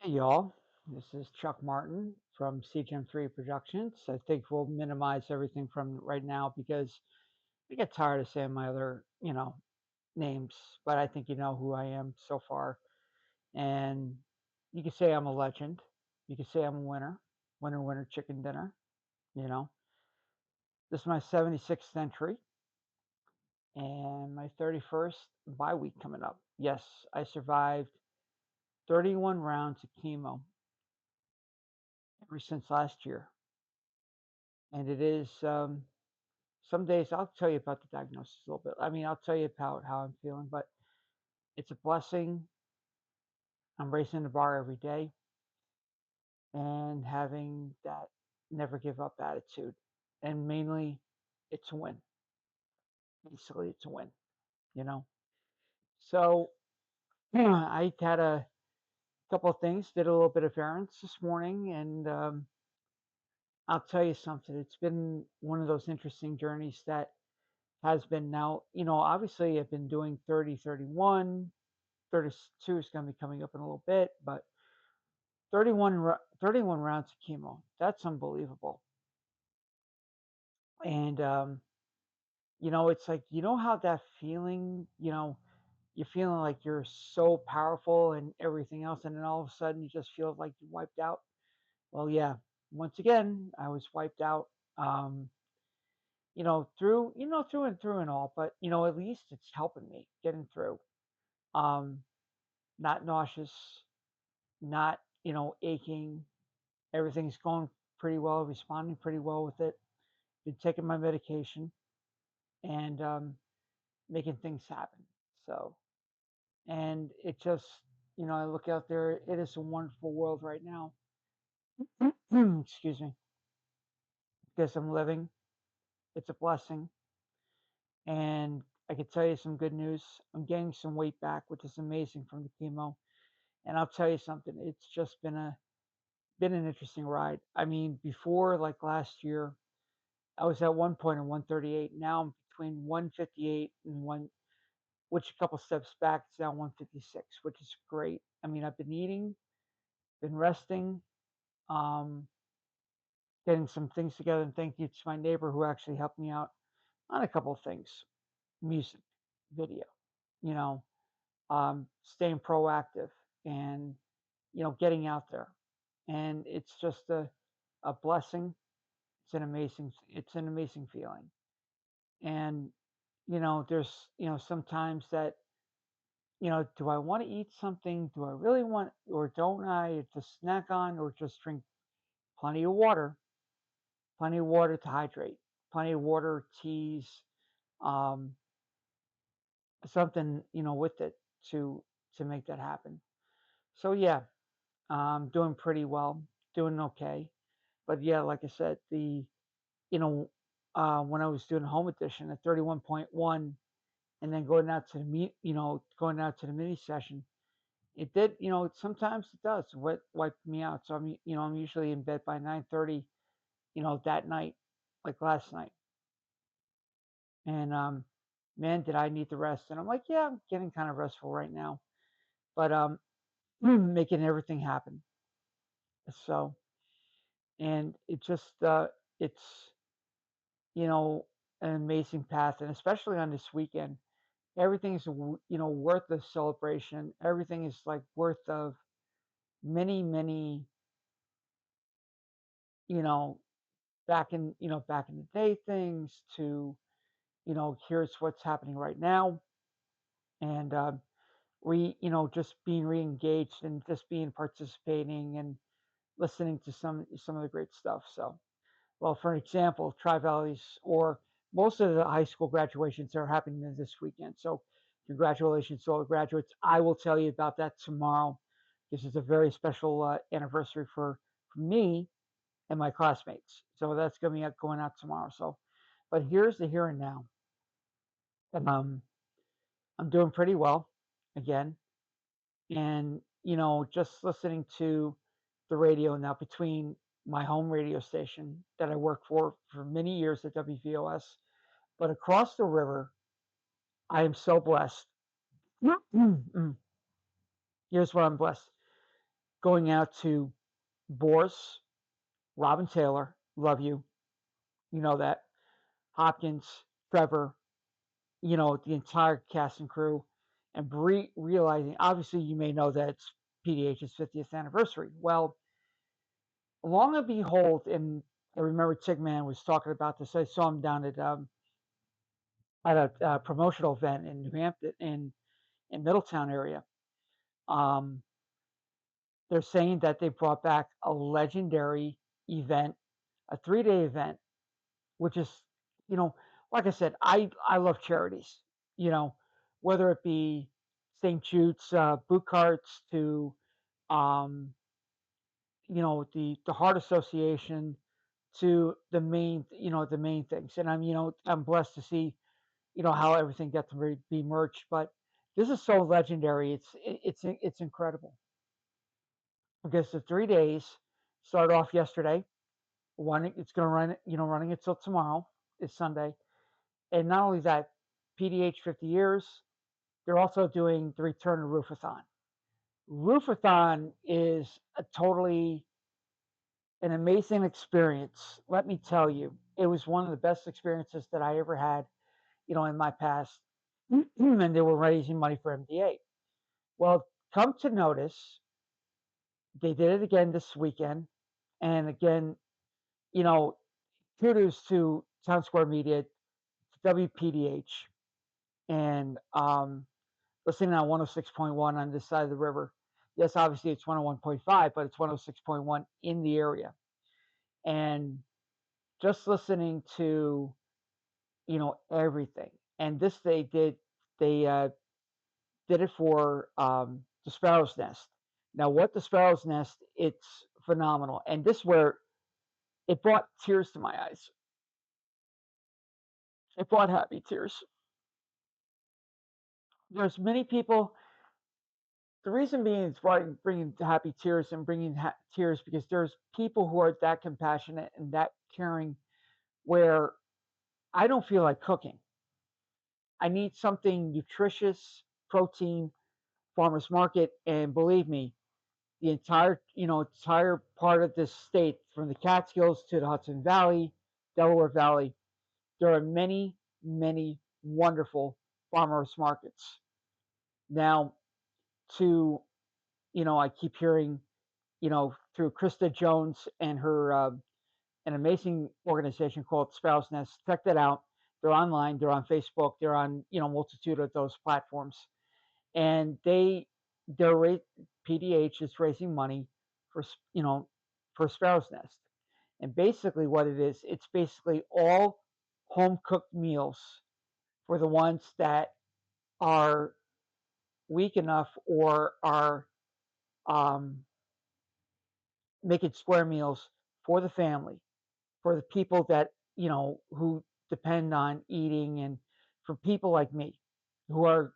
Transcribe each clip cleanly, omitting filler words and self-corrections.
Hey y'all, this is Chuck Martin from CGM3 Productions. I think we'll minimize everything from right now because I get tired of saying my other, names, but I think you know who I am so far. And you can say I'm a legend. You can say I'm a winner. Winner, winner, chicken dinner, you know. This is my 76th entry and my 31st bye week coming up. Yes, I survived 31 rounds of chemo ever since last year. And it is some days I'll tell you about the diagnosis a little bit. I mean, I'll tell you about how I'm feeling, but it's a blessing. I'm raising the bar every day and having that never give up attitude. And mainly, it's a win. Basically, it's a win, you know? So I had a couple of things, did a little bit of errands this morning, and I'll tell you something. It's been one of those interesting journeys that has been now, obviously I've been doing 30, 31. 32 is going to be coming up in a little bit, but 31 rounds of chemo. That's unbelievable. And, it's like, how that feeling, you're feeling like you're so powerful and everything else. And then all of a sudden you just feel like you're wiped out. Well, yeah, once again, I was wiped out, um, through and through and all, but, at least it's helping me getting through. Um, Not nauseous, not, aching. Everything's going pretty well, responding pretty well with it. Been taking my medication and making things happen. So, and it just, I look out there, it is a wonderful world right now. Excuse me, because I'm living. It's a blessing. And I can tell you some good news. I'm gaining some weight back, which is amazing from the chemo. And I'll tell you something, it's just been an interesting ride. I mean, before like last year, I was at one point in 138. Now I'm between 158 and which a couple steps back, it's now 156, which is great. I mean, I've been eating, been resting, um, getting some things together. And thank you to my neighbor who actually helped me out on a couple of things, music, video, you know, staying proactive and, getting out there. And it's just a blessing. It's an amazing feeling. And, there's, sometimes that, do I want to eat something? Do I really want, or don't I just snack on or just drink plenty of water, plenty of water to hydrate, plenty of water, teas, um, something, with it to, to make that happen. So yeah, doing pretty well, doing okay. But yeah, like I said, you know, when I was doing home edition at 31.1 and then going out to the going out to the mini session, it did, sometimes it does wipe me out. So I'm usually in bed by 9:30, that night, like last night. And man, did I need the rest. And I'm like, yeah, I'm getting kind of restful right now, but making everything happen. So, and it just it's you know an amazing path, and especially on this weekend, everything is worth the celebration. Everything is like worth of many many you know back in the day things to here's what's happening right now, and just being re-engaged and just being participating and listening to some of the great stuff. So, well, for example, Tri Valleys or most of the high school graduations are happening this weekend. So, congratulations to all the graduates. I will tell you about that tomorrow. This is a very special anniversary for me and my classmates. So that's going to be going out tomorrow. So, but here's the here and now. Um, I'm doing pretty well again, and just listening to the radio now between my home radio station that I worked for many years at WVOS, but across the river, I am so blessed. Here's what I'm blessed. going out to Boris, Robin Taylor, love you, you know that, Hopkins, Trevor, the entire cast and crew, and realizing, obviously, you may know that it's PDH's 50th anniversary. Well, long and behold, and I remember Tigman was talking about this. I saw him down at a promotional event in New Hampton, in Middletown area. Um, they're saying that they brought back a legendary event, a 3-day event, which is, you know, like I said, I love charities. You know, whether it be St. Jude's boot carts to, um, the Heart Association to the main things. And I'm blessed to see, how everything gets to be merged. But this is so legendary. It's incredible because the 3 days start off yesterday. It's going to run, running until tomorrow. It's Sunday. And not only that, PDH 50 years, they're also doing the return of Roof A Thon. Roof A Thon is a totally an amazing experience. Let me tell you, it was one of the best experiences that I ever had, in my past. And they were raising money for MDA. Well, come to notice, they did it again this weekend. And again, you know, kudos to Town Square Media, WPDH, and listening on 106.1 on this side of the river. Yes, obviously it's 101.5, but it's 106.1 in the area. And just listening to, everything. And this they did it for the Sparrow's Nest. Now, what the Sparrow's Nest, it's phenomenal. And this where it brought tears to my eyes. It brought happy tears. There's many people. The reason being it's bringing happy tears and bringing tears because there's people who are that compassionate and that caring where I don't feel like cooking. I need something nutritious, protein, farmers market, and believe me, the entire part of this state, from the Catskills to the Hudson Valley, Delaware Valley, there are many, many wonderful farmers markets. Now, to I keep hearing, through Krista Jones and her an amazing organization called Sparrow's Nest. Check that out. They're online. They're on Facebook. They're on multitude of those platforms, and they're PDH is raising money for for Sparrow's Nest, and basically what it is, it's basically all home cooked meals for the ones that are weak enough or are um, making square meals for the family, for the people that who depend on eating, and for people like me who are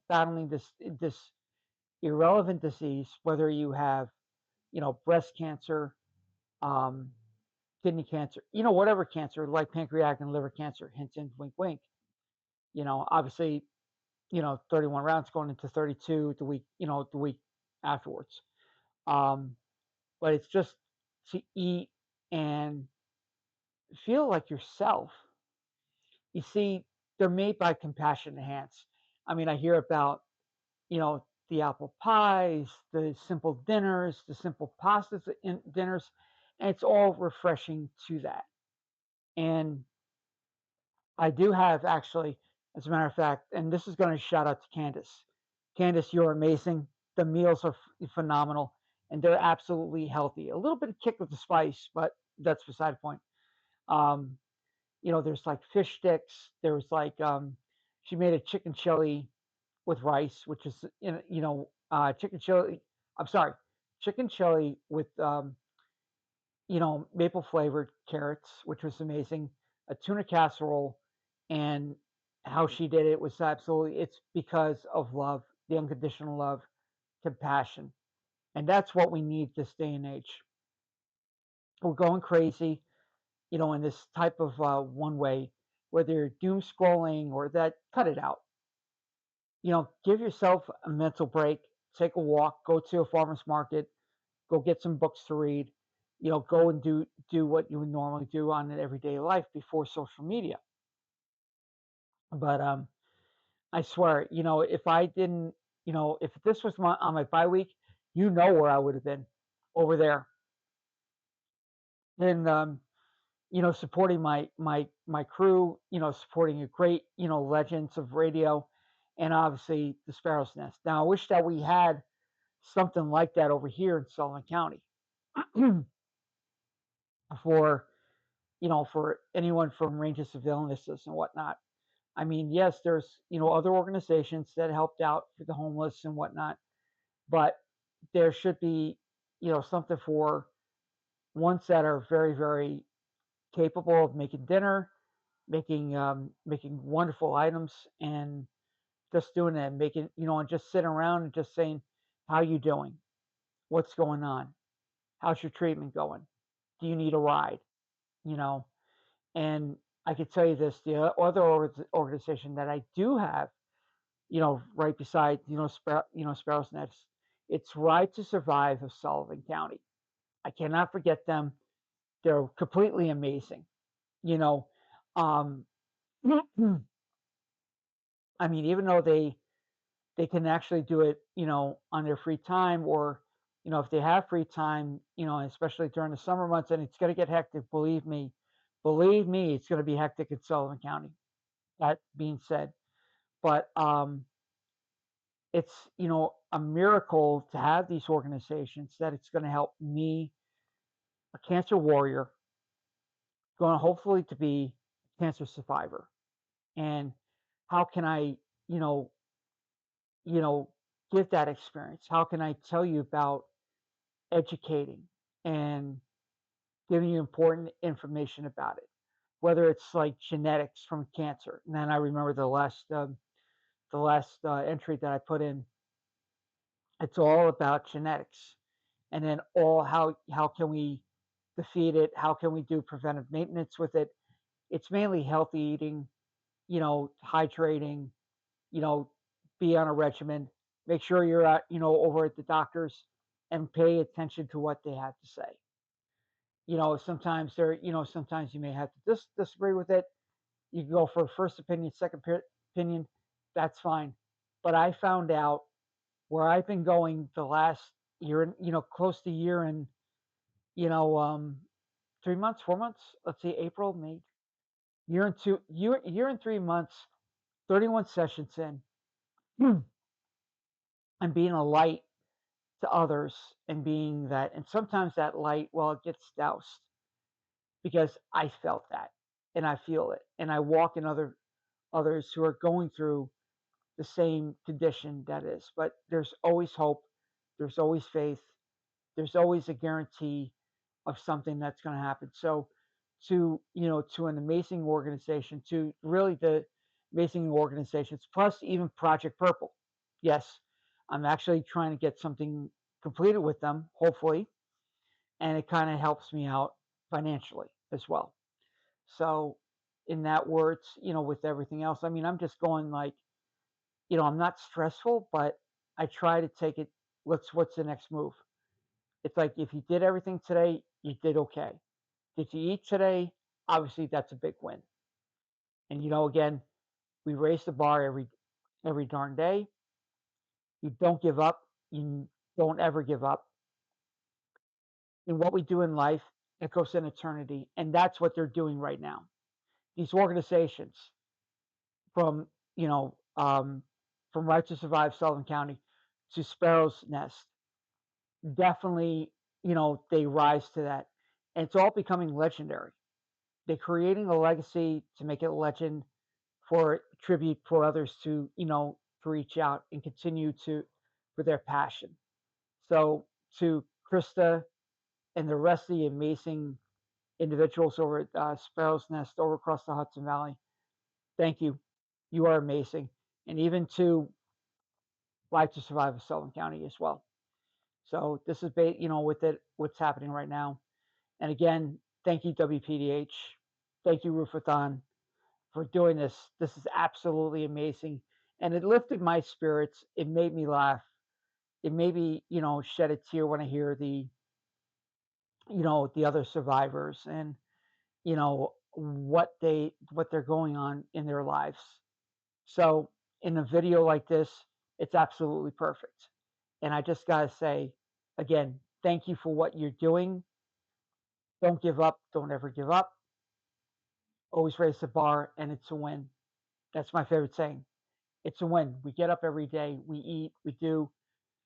battling this irrelevant disease, whether you have breast cancer, um, kidney cancer, whatever cancer, like pancreatic and liver cancer. Hint, hint, wink, wink. Obviously, 31 rounds going into 32 the week afterwards. Um, but it's just to eat and feel like yourself. You see, they're made by compassionate hands. I mean, I hear about, the apple pies, the simple dinners, the simple pastas in dinners, and it's all refreshing to that. And I do have actually, as a matter of fact, and this is going to shout out to Candace. Candace, you're amazing. The meals are phenomenal, and they're absolutely healthy. A little bit of kick with the spice, but that's beside the point. Um, there's like fish sticks. There's like she made a chicken chili with rice, which is chicken chili. I'm sorry, chicken chili with maple flavored carrots, which was amazing. A tuna casserole, and how she did it was absolutely. It's because of love, the unconditional love, compassion, and that's what we need this day and age. We're going crazy, in this type of one way, whether you're doom scrolling or that, cut it out. Give yourself a mental break, take a walk, go to a farmer's market, go get some books to read, go and do what you would normally do on an everyday life before social media. But I swear, if I didn't, if this was on my bye week, where I would have been over there. And supporting my crew, supporting a great, legends of radio, and obviously the Sparrow's Nest. Now I wish that we had something like that over here in Sullivan County for for anyone from ranges of illnesses and whatnot. I mean, yes, there's other organizations that helped out for the homeless and whatnot, but there should be something for ones that are very, very capable of making dinner, making wonderful items, and just doing it, and making and just sitting around and just saying, "How you doing? What's going on? How's your treatment going? Do you need a ride?" You know, and I could tell you this: the other organization that I do have, right beside Sparrow's Nest, it's Ride to Survive of Sullivan County. I cannot forget them. They're completely amazing. You know, um, I mean, even though they can actually do it, on their free time, or if they have free time, especially during the summer months, and it's going to get hectic. Believe me, it's going to be hectic in Sullivan County. That being said, but it's a miracle to have these organizations that it's going to help me, a cancer warrior, going to hopefully to be a cancer survivor. And how can I, you know, you know, give that experience? How can I tell you about educating and giving you important information about it? Whether it's like genetics from cancer, and then I remember the last entry that I put in. It's all about genetics, and then all how can we defeat it? How can we do preventive maintenance with it? It's mainly healthy eating, hydrating, you know, be on a regimen. Make sure you're at, over at the doctors, and pay attention to what they have to say. Sometimes you may have to disagree with it. You can go for a first opinion, second opinion. That's fine. But I found out where I've been going the last year, and close to a year, and you know, 3 months, 4 months. Let's see, April, May, year and 3 months, 31 sessions in, and being a light to others, and being that, and sometimes that light, well, it gets doused, because I felt that, and I feel it, and I walk in others who are going through the same condition that is. But there's always hope, there's always faith, there's always a guarantee of something that's going to happen. So to an amazing organization, to really the amazing organizations, plus even Project Purple. Yes, I'm actually trying to get something completed with them, hopefully, and it kind of helps me out financially as well. So in that words, with everything else, I mean, I'm just going like, I'm not stressful, but I try to take it. What's the next move? It's like, if you did everything today, you did okay. Did you eat today? Obviously, that's a big win. And again, we raise the bar every darn day. You don't give up. You don't ever give up. And what we do in life echoes in eternity, and that's what they're doing right now. These organizations, from you know from Right to Survive Sullivan County to Sparrow's Nest, definitely, they rise to that, and it's all becoming legendary. They're creating a legacy to make it a legend, for tribute for others to to reach out and continue to for their passion. So to Krista and the rest of the amazing individuals over at Sparrow's Nest over across the Hudson Valley, thank you. You are amazing, and even to Life to Survive of Sullivan County as well. So this is with it, what's happening right now. And again, thank you, WPDH. Thank you, Roof A Thon, for doing this. This is absolutely amazing. And it lifted my spirits. It made me laugh. It made me, shed a tear when I hear the the other survivors and, what they're going on in their lives. So in a video like this, it's absolutely perfect. And I just got to say, again, thank you for what you're doing. Don't give up. Don't ever give up. Always raise the bar, and it's a win. That's my favorite saying. It's a win. We get up every day, we eat, we do,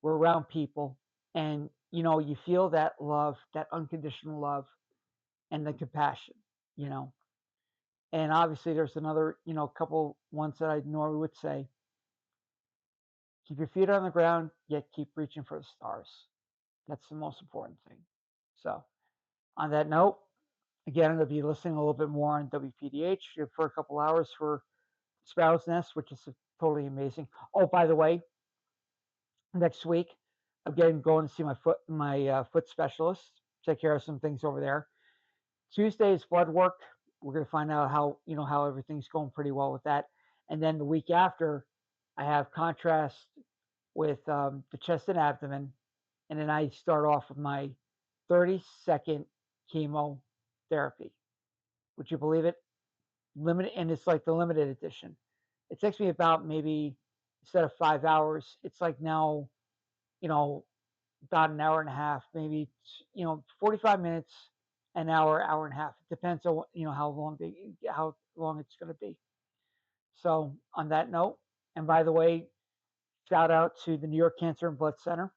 we're around people, and you feel that love, that unconditional love, and the compassion, you know. And obviously, there's another, couple ones that I normally would say: keep your feet on the ground, yet keep reaching for the stars. That's the most important thing. So, on that note, again, I'm going to be listening a little bit more on WPDH for a couple hours for Sparrow's Nest, which is totally amazing. Oh, by the way, next week, I'm going to see my foot specialist, take care of some things over there. Tuesday is blood work. We're going to find out how everything's going pretty well with that. And then the week after, I have contrast with the chest and abdomen, and then I start off with my 30-second chemotherapy. Would you believe it? Limited, and it's like the limited edition. It takes me about maybe instead of 5 hours, it's like now, you know, about an hour and a half, maybe 45 minutes, an hour, hour and a half. It depends on how long it's going to be. So on that note, and by the way, shout out to the New York Cancer and Blood Center.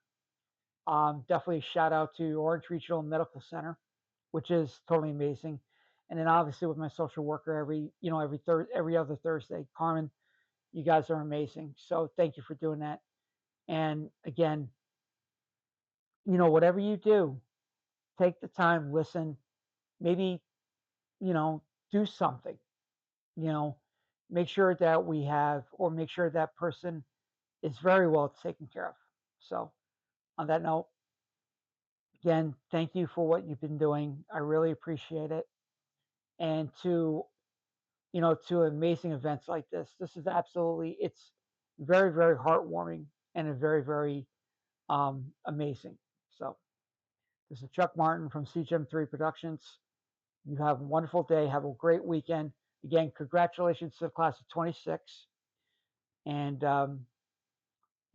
Definitely shout out to Orange Regional Medical Center, which is totally amazing. And then obviously with my social worker every other Thursday, Carmen, you guys are amazing. So thank you for doing that. And again, whatever you do, take the time, listen, maybe, you know, do something, you know, make sure that we have, or make sure that person is very well taken care of. So, on that note, again, thank you for what you've been doing. I really appreciate it. And to amazing events like this is it's very, very heartwarming and a very, very amazing. So, this is Chuck Martin from CGM3 Productions. You have a wonderful day. Have a great weekend. Again, congratulations to the class of 26, and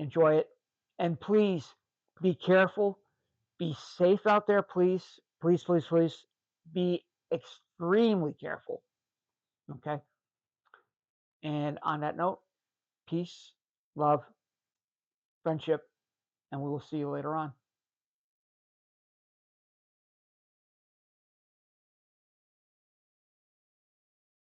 enjoy it. And please be careful. Be safe out there, please. Please, please, please. Be extremely careful. Okay. And on that note, peace, love, friendship, and we will see you later on.